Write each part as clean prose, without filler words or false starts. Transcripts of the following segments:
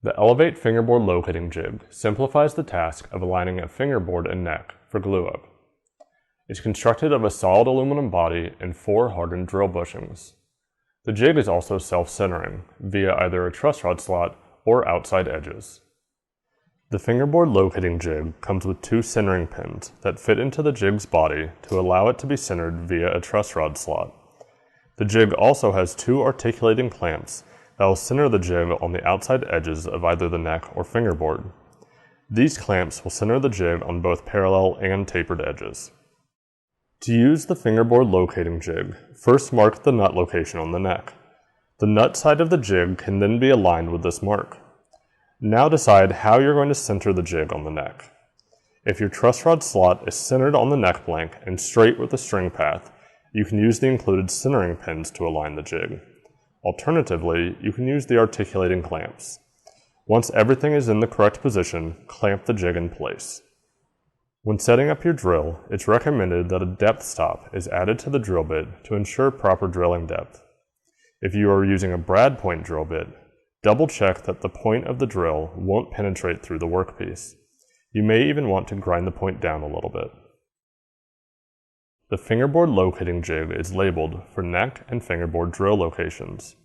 The ELEVATE Fingerboard Locating Jig simplifies the task of aligning a fingerboard and neck for glue-up. It's constructed of a solid aluminum body and 4 hardened drill bushings. The jig is also self-centering via either a truss rod slot or outside edges. The fingerboard locating jig comes with 2 centering pins that fit into the jig's body to allow it to be centered via a truss rod slot. The jig also has 2 articulating clamps that will center the jig on the outside edges of either the neck or fingerboard. These clamps will center the jig on both parallel and tapered edges. To use the fingerboard locating jig, first mark the nut location on the neck. The nut side of the jig can then be aligned with this mark. Now decide how you're going to center the jig on the neck. If your truss rod slot is centered on the neck blank and straight with the string path, you can use the included centering pins to align the jig. Alternatively, you can use the articulating clamps. Once everything is in the correct position, clamp the jig in place. When setting up your drill, it's recommended that a depth stop is added to the drill bit to ensure proper drilling depth. If you are using a brad point drill bit, double check that the point of the drill won't penetrate through the workpiece. You may even want to grind the point down a little bit. The fingerboard locating jig is labeled for neck and fingerboard drill locations.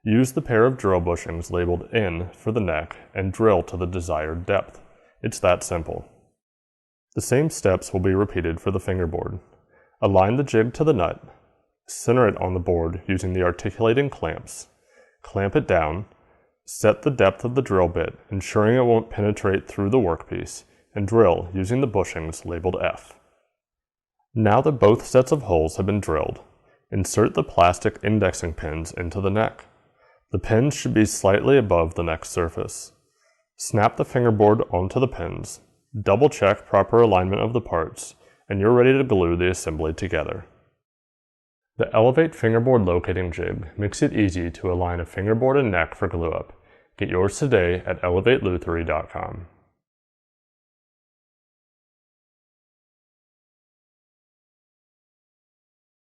Use the pair of drill bushings labeled in for the neck and drill to the desired depth. It's that simple. The same steps will be repeated for the fingerboard. Align the jig to the nut, center it on the board using the articulating clamps, clamp it down, set the depth of the drill bit, ensuring it won't penetrate through the workpiece, and drill using the bushings labeled F. Now that both sets of holes have been drilled, insert the plastic indexing pins into the neck. The pins should be slightly above the neck surface. Snap the fingerboard onto the pins, double check proper alignment of the parts, and you're ready to glue the assembly together. The ELEVATE Fingerboard Locating Jig makes it easy to align a fingerboard and neck for glue-up. Get yours today at elevatelutherie.com.